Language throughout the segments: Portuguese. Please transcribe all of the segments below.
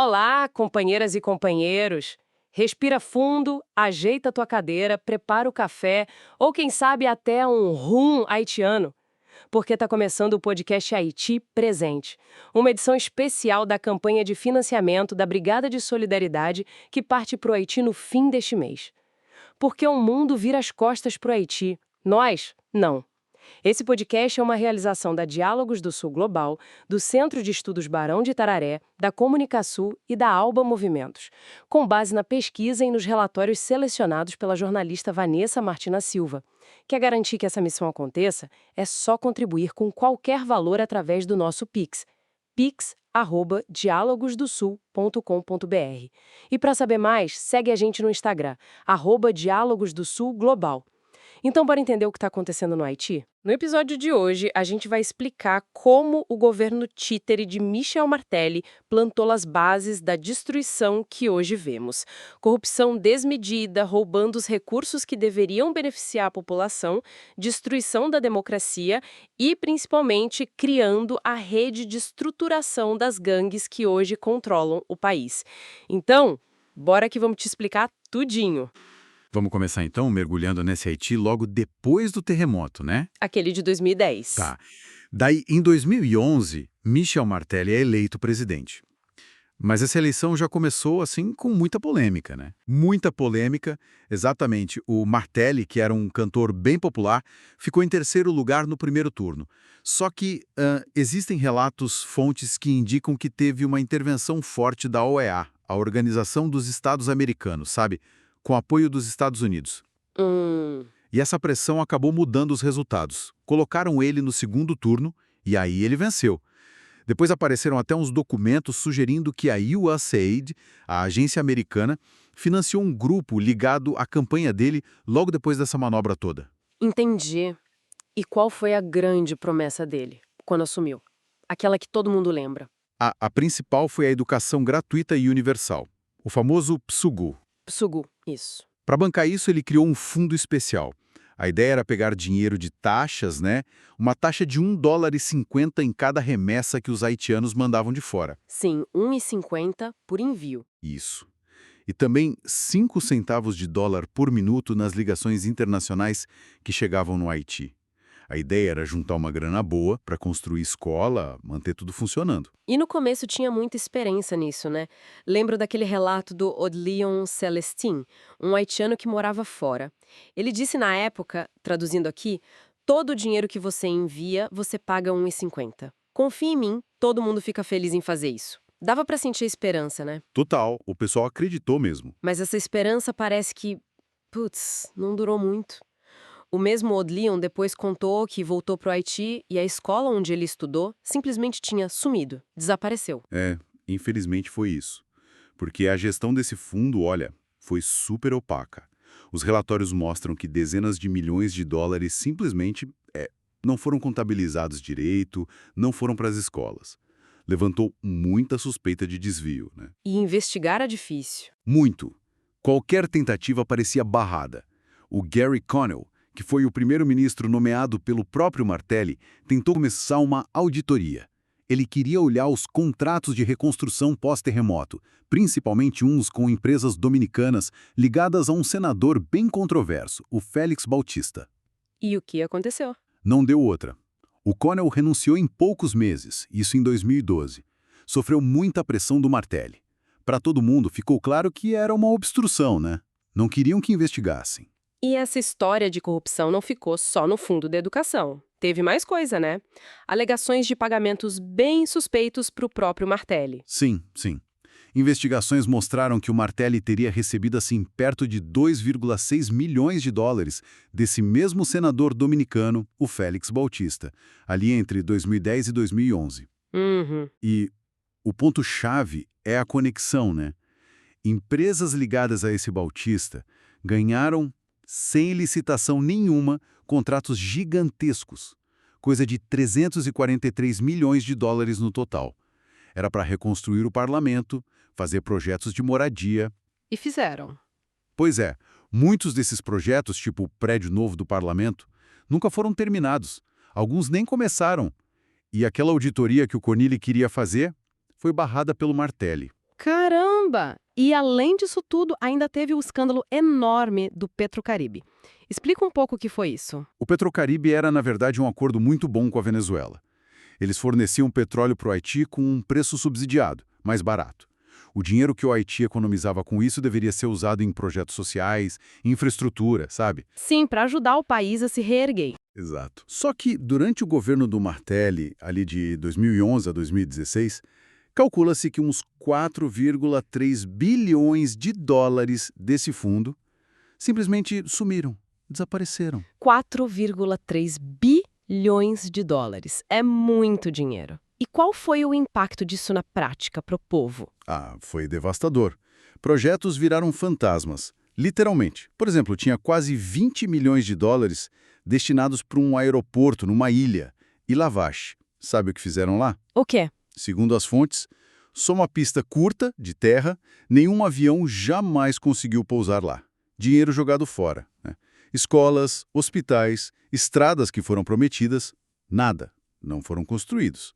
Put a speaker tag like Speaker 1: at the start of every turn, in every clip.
Speaker 1: Olá, companheiras e companheiros. Respira fundo, ajeita tua cadeira, prepara o café ou quem sabe até um rum haitiano, porque está começando o podcast Haiti Presente, uma edição especial da campanha de financiamento da Brigada de Solidariedade que parte para o Haiti no fim deste mês. Porque o mundo vira as costas para o Haiti. Nós, não. Esse podcast é uma realização da Diálogos do Sul Global, do Centro de Estudos Barão de Itararé, da Comunicação e da Alba Movimentos, com base na pesquisa e nos relatórios selecionados pela jornalista Vanessa Martina Silva. Quer garantir que essa missão aconteça? É só contribuir com qualquer valor através do nosso Pix, pix@dialogosdosul.com.br. E para saber mais, segue a gente no Instagram, @dialogosdosulglobal. Então, bora entender o que está acontecendo no Haiti? No episódio de hoje, a gente vai explicar como o governo títere de Michel Martelly plantou as bases da destruição que hoje vemos. Corrupção desmedida, roubando os recursos que deveriam beneficiar a população, destruição da democracia e, principalmente, criando a rede de estruturação das gangues que hoje controlam o país. Então, bora que vamos te explicar tudinho.
Speaker 2: Vamos começar então mergulhando nesse Haiti logo depois do terremoto, né?
Speaker 1: Aquele de 2010.
Speaker 2: Tá. Daí, em 2011, Michel Martelly é eleito presidente. Mas essa eleição já começou, assim, com muita polêmica, né? Muita polêmica. Exatamente. O Martelly, que era um cantor bem popular, ficou em terceiro lugar no primeiro turno. Só que existem relatos, fontes que indicam que teve uma intervenção forte da OEA, a Organização dos Estados Americanos, sabe? Com apoio dos Estados Unidos. E essa pressão acabou mudando os resultados. Colocaram ele no segundo turno e aí ele venceu. Depois apareceram até uns documentos sugerindo que a USAID, a agência americana, financiou um grupo ligado à campanha dele logo depois dessa manobra toda.
Speaker 1: Entendi. E qual foi a grande promessa dele, quando assumiu? Aquela que todo mundo lembra.
Speaker 2: A principal foi a educação gratuita e universal, o famoso PSUGU.
Speaker 1: Psugu, isso.
Speaker 2: Para bancar isso, ele criou um fundo especial. A ideia era pegar dinheiro de taxas, né? Uma taxa de $1,50 em cada remessa que os haitianos mandavam de fora.
Speaker 1: Sim, 1,50 por envio.
Speaker 2: Isso. E também 5 centavos de dólar por minuto nas ligações internacionais que chegavam no Haiti. A ideia era juntar uma grana boa para construir escola, manter tudo funcionando.
Speaker 1: E no começo tinha muita esperança nisso, né? Lembro daquele relato do Odlion Celestin, um haitiano que morava fora. Ele disse na época, traduzindo aqui, todo o dinheiro que você envia, você paga 1,50. Confia em mim, todo mundo fica feliz em fazer isso. Dava pra sentir a esperança, né?
Speaker 2: Total, o pessoal acreditou mesmo.
Speaker 1: Mas essa esperança parece que, não durou muito. O mesmo Odlion depois contou que voltou pro Haiti e a escola onde ele estudou simplesmente tinha sumido, desapareceu.
Speaker 2: Infelizmente foi isso. Porque a gestão desse fundo, olha, foi super opaca. Os relatórios mostram que dezenas de milhões de dólares simplesmente não foram contabilizados direito, não foram para as escolas. Levantou muita suspeita de desvio, né?
Speaker 1: E investigar é difícil.
Speaker 2: Muito. Qualquer tentativa parecia barrada. O Gary Connell, que foi o primeiro-ministro nomeado pelo próprio Martelly, tentou começar uma auditoria. Ele queria olhar os contratos de reconstrução pós-terremoto, principalmente uns com empresas dominicanas ligadas a um senador bem controverso, o Félix Bautista.
Speaker 1: E o que aconteceu?
Speaker 2: Não deu outra. O Connell renunciou em poucos meses, isso em 2012. Sofreu muita pressão do Martelly. Para todo mundo ficou claro que era uma obstrução, né? Não queriam que investigassem.
Speaker 1: E essa história de corrupção não ficou só no fundo da educação. Teve mais coisa, né? Alegações de pagamentos bem suspeitos para o próprio Martelly.
Speaker 2: Sim. Investigações mostraram que o Martelly teria recebido assim perto de 2,6 milhões de dólares desse mesmo senador dominicano, o Félix Bautista, ali entre 2010 e 2011. E o ponto-chave é a conexão, né? Empresas ligadas a esse Bautista ganharam, sem licitação nenhuma, contratos gigantescos, coisa de 343 milhões de dólares no total. Era para reconstruir o parlamento, fazer projetos de moradia.
Speaker 1: E fizeram.
Speaker 2: Pois é, muitos desses projetos, tipo o prédio novo do parlamento, nunca foram terminados. Alguns nem começaram. E aquela auditoria que o Conilly queria fazer foi barrada pelo Martelly.
Speaker 3: Caramba! E além disso tudo, ainda teve o escândalo enorme do Petrocaribe. Explica um pouco o que foi isso.
Speaker 2: O Petrocaribe era, na verdade, um acordo muito bom com a Venezuela. Eles forneciam petróleo para o Haiti com um preço subsidiado, mais barato. O dinheiro que o Haiti economizava com isso deveria ser usado em projetos sociais, infraestrutura, sabe?
Speaker 3: Sim, para ajudar o país a se reerguer.
Speaker 2: Exato. Só que durante o governo do Martelli, ali de 2011 a 2016, calcula-se que uns 4,3 bilhões de dólares desse fundo simplesmente sumiram, desapareceram.
Speaker 3: 4,3 bilhões de dólares. É muito dinheiro. E qual foi o impacto disso na prática para o povo?
Speaker 2: Ah, foi devastador. Projetos viraram fantasmas, literalmente. Por exemplo, tinha quase 20 milhões de dólares destinados para um aeroporto numa ilha, Ilavache. Sabe o que fizeram lá?
Speaker 3: O quê?
Speaker 2: Segundo as fontes, só uma pista curta, de terra, nenhum avião jamais conseguiu pousar lá. Dinheiro jogado fora, né? Escolas, hospitais, estradas que foram prometidas, nada, não foram construídos.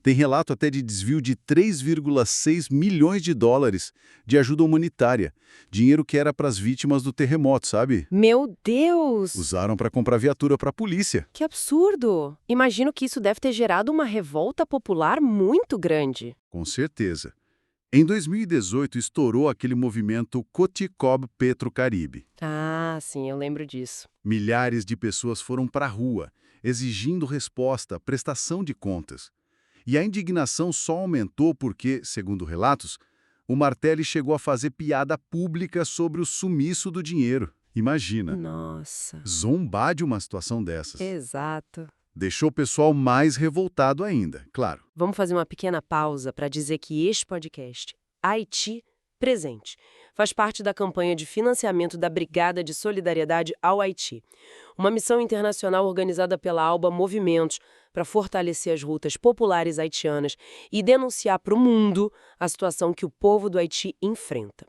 Speaker 2: Tem relato até de desvio de 3,6 milhões de dólares de ajuda humanitária, dinheiro que era para as vítimas do terremoto, sabe?
Speaker 3: Meu Deus!
Speaker 2: Usaram para comprar viatura para a polícia.
Speaker 3: Que absurdo! Imagino que isso deve ter gerado uma revolta popular muito grande.
Speaker 2: Com certeza. Em 2018, estourou aquele movimento Coticob Petrocaribe.
Speaker 3: Ah, sim, eu lembro disso.
Speaker 2: Milhares de pessoas foram para a rua, exigindo resposta, prestação de contas. E a indignação só aumentou porque, segundo relatos, o Martelli chegou a fazer piada pública sobre o sumiço do dinheiro. Imagina,
Speaker 3: Nossa.
Speaker 2: zombar de uma situação dessas.
Speaker 3: Exato.
Speaker 2: Deixou o pessoal mais revoltado ainda, claro.
Speaker 1: Vamos fazer uma pequena pausa para dizer que este podcast, Haiti Presente, faz parte da campanha de financiamento da Brigada de Solidariedade ao Haiti, uma missão internacional organizada pela ALBA Movimentos para fortalecer as rutas populares haitianas e denunciar para o mundo a situação que o povo do Haiti enfrenta.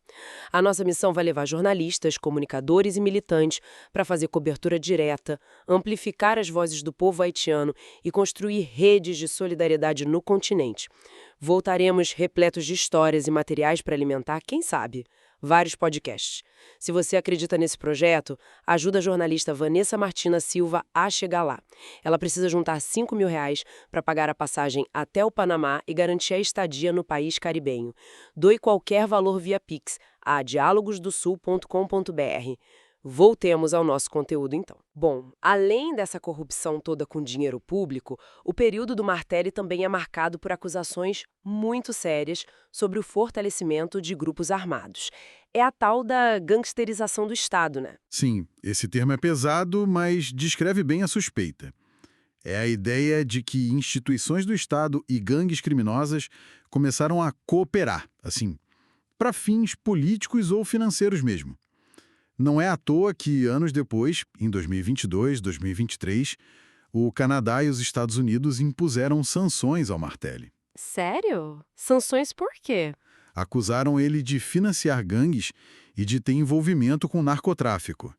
Speaker 1: A nossa missão vai levar jornalistas, comunicadores e militantes para fazer cobertura direta, amplificar as vozes do povo haitiano e construir redes de solidariedade no continente. Voltaremos repletos de histórias e materiais para alimentar, quem sabe, vários podcasts. Se você acredita nesse projeto, ajuda a jornalista Vanessa Martina Silva a chegar lá. Ela precisa juntar R$ 5.000 para pagar a passagem até o Panamá e garantir a estadia no país caribenho. Doe qualquer valor via Pix a dialogosdosul.com.br. Voltemos ao nosso conteúdo, então. Bom, além dessa corrupção toda com dinheiro público, o período do Martelli também é marcado por acusações muito sérias sobre o fortalecimento de grupos armados. É a tal da gangsterização do Estado, né?
Speaker 2: Sim, esse termo é pesado, mas descreve bem a suspeita. É a ideia de que instituições do Estado e gangues criminosas começaram a cooperar, assim, para fins políticos ou financeiros mesmo. Não é à toa que, anos depois, em 2022, 2023, o Canadá e os Estados Unidos impuseram sanções ao Martelli.
Speaker 3: Sério? Sanções por quê?
Speaker 2: Acusaram ele de financiar gangues e de ter envolvimento com narcotráfico.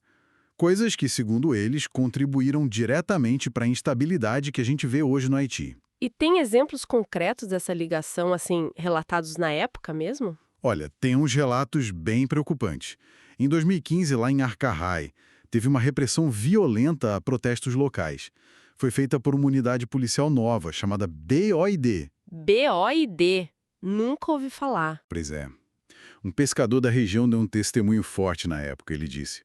Speaker 2: Coisas que, segundo eles, contribuíram diretamente para a instabilidade que a gente vê hoje no Haiti.
Speaker 3: E tem exemplos concretos dessa ligação, assim, relatados na época mesmo?
Speaker 2: Olha, tem uns relatos bem preocupantes. Em 2015, lá em Arcarrai, teve uma repressão violenta a protestos locais. Foi feita por uma unidade policial nova, chamada BOID.
Speaker 3: BOID. Nunca ouvi falar.
Speaker 2: Pois é. Um pescador da região deu um testemunho forte na época, ele disse: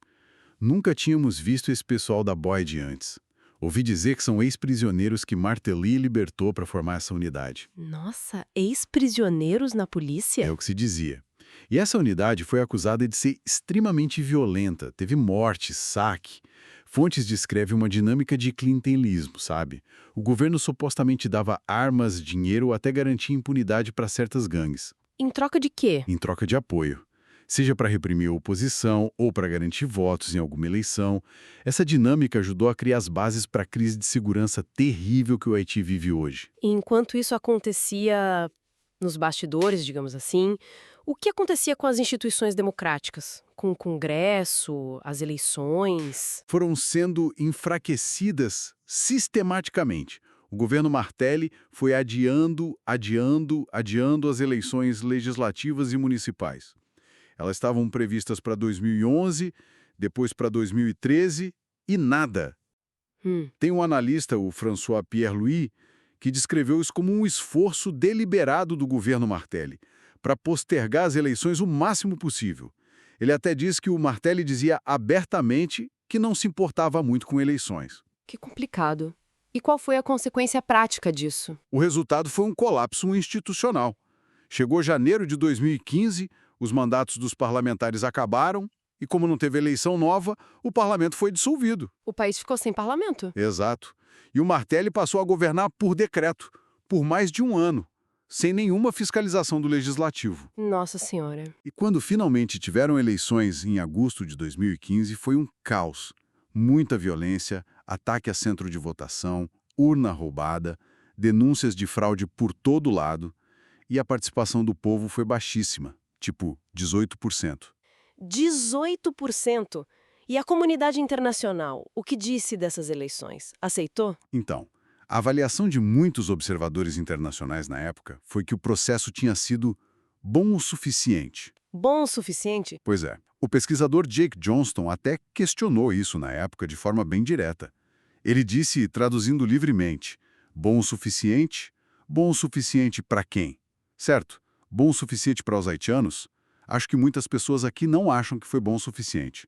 Speaker 2: "Nunca tínhamos visto esse pessoal da BOID antes. Ouvi dizer que são ex-prisioneiros que Martelly libertou para formar essa unidade."
Speaker 3: Nossa, ex-prisioneiros na polícia?
Speaker 2: É o que se dizia. E essa unidade foi acusada de ser extremamente violenta, teve morte, saque. Fontes descrevem uma dinâmica de clientelismo, sabe? O governo supostamente dava armas, dinheiro ou até garantia impunidade para certas gangues,
Speaker 3: Em troca de quê?
Speaker 2: em troca de apoio. Seja para reprimir a oposição ou para garantir votos em alguma eleição, essa dinâmica ajudou a criar as bases para a crise de segurança terrível que o Haiti vive hoje.
Speaker 3: E enquanto isso acontecia nos bastidores, digamos assim, o que acontecia com as instituições democráticas? Com o Congresso, as eleições?
Speaker 2: Foram sendo enfraquecidas sistematicamente. O governo Martelli foi adiando as eleições legislativas e municipais. Elas estavam previstas para 2011, depois para 2013 e nada. Tem um analista, o François Pierre-Louis, que descreveu isso como um esforço deliberado do governo Martelli para postergar as eleições o máximo possível. Ele até disse que o Martelli dizia abertamente que não se importava muito com eleições.
Speaker 3: Que complicado. E qual foi a consequência prática disso?
Speaker 2: O resultado foi um colapso institucional. Chegou janeiro de 2015, os mandatos dos parlamentares acabaram e, como não teve eleição nova, o parlamento foi dissolvido.
Speaker 3: O país ficou sem parlamento.
Speaker 2: Exato. E o Martelli passou a governar por decreto, por mais de um ano, sem nenhuma fiscalização do legislativo.
Speaker 3: Nossa Senhora.
Speaker 2: E quando finalmente tiveram eleições em agosto de 2015, foi um caos. Muita violência, ataque a centro de votação, urna roubada, denúncias de fraude por todo lado, e a participação do povo foi baixíssima, tipo 18%.
Speaker 3: 18%! E a comunidade internacional, o que disse dessas eleições? Aceitou?
Speaker 2: Então, a avaliação de muitos observadores internacionais na época foi que o processo tinha sido bom o suficiente.
Speaker 3: Bom o suficiente?
Speaker 2: Pois é. O pesquisador Jake Johnston até questionou isso na época de forma bem direta. Ele disse, traduzindo livremente, bom o suficiente para quem? Certo, bom o suficiente para os haitianos? Acho que muitas pessoas aqui não acham que foi bom o suficiente.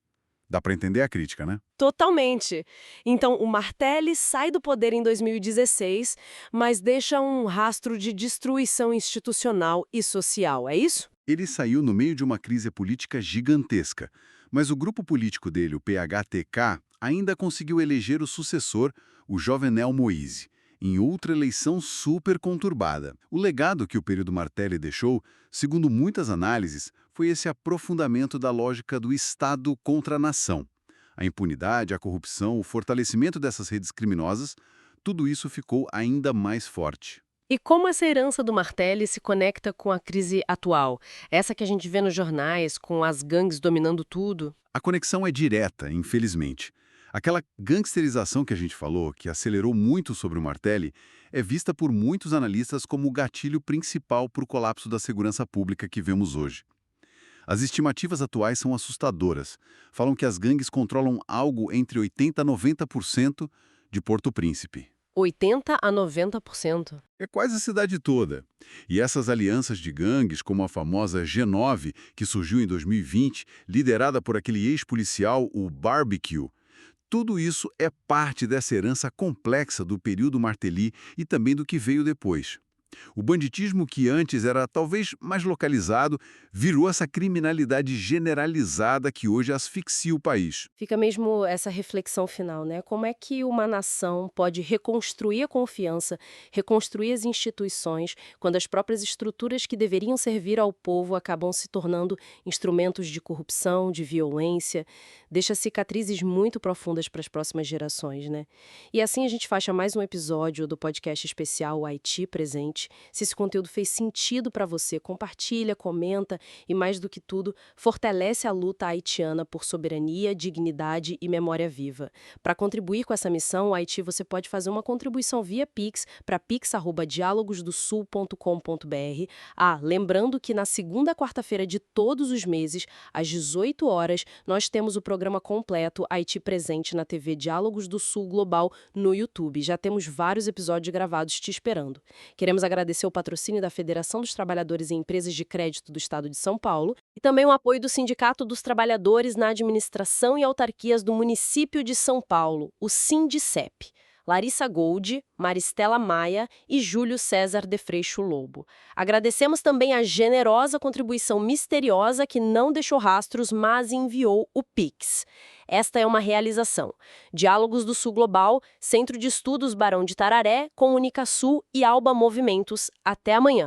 Speaker 2: Dá para entender a crítica, né?
Speaker 3: Totalmente. Então, o Martelli sai do poder em 2016, mas deixa um rastro de destruição institucional e social, é isso?
Speaker 2: Ele saiu no meio de uma crise política gigantesca, mas o grupo político dele, o PHTK, ainda conseguiu eleger o sucessor, o Jovenel Moïse, em outra eleição super conturbada. O legado que o período Martelli deixou, segundo muitas análises, foi esse aprofundamento da lógica do Estado contra a nação. A impunidade, a corrupção, o fortalecimento dessas redes criminosas, tudo isso ficou ainda mais forte.
Speaker 3: E como essa herança do Martelli se conecta com a crise atual? Essa que a gente vê nos jornais, com as gangues dominando tudo?
Speaker 2: A conexão é direta, infelizmente. Aquela gangsterização que a gente falou, que acelerou muito sobre o Martelli, é vista por muitos analistas como o gatilho principal para o colapso da segurança pública que vemos hoje. As estimativas atuais são assustadoras. Falam que as gangues controlam algo entre 80% a 90% de Porto Príncipe.
Speaker 3: 80% a 90%.
Speaker 2: É quase a cidade toda. E essas alianças de gangues, como a famosa G9, que surgiu em 2020, liderada por aquele ex-policial, o Barbecue, tudo isso é parte dessa herança complexa do período Martelly e também do que veio depois. O banditismo, que antes era talvez mais localizado, virou essa criminalidade generalizada que hoje asfixia o país.
Speaker 3: Fica mesmo essa reflexão final, né? Como é que uma nação pode reconstruir a confiança, reconstruir as instituições, quando as próprias estruturas que deveriam servir ao povo acabam se tornando instrumentos de corrupção, de violência, deixa cicatrizes muito profundas para as próximas gerações, né? E assim a gente fecha mais um episódio do podcast especial Haiti Presente. Se esse conteúdo fez sentido para você, compartilha, comenta e, mais do que tudo, fortalece a luta haitiana por soberania, dignidade e memória viva. Para contribuir com essa missão, o Haiti, você pode fazer uma contribuição via Pix para pix@dialogosdosul.com.br. Lembrando que na segunda quarta-feira de todos os meses, às 18 horas, nós temos o programa completo Haiti Presente na TV Diálogos do Sul Global no YouTube. Já temos vários episódios gravados te esperando. Queremos agradecer o patrocínio da Federação dos Trabalhadores em Empresas de Crédito do Estado de São Paulo e também o apoio do Sindicato dos Trabalhadores na Administração e Autarquias do Município de São Paulo, o Sindicep. Larissa Gold, Maristela Maia e Júlio César de Freixo Lobo. Agradecemos também a generosa contribuição misteriosa que não deixou rastros, mas enviou o Pix. Esta é uma realização. Diálogos do Sul Global, Centro de Estudos Barão de Tararé, Comunicasul e Alba Movimentos. Até amanhã.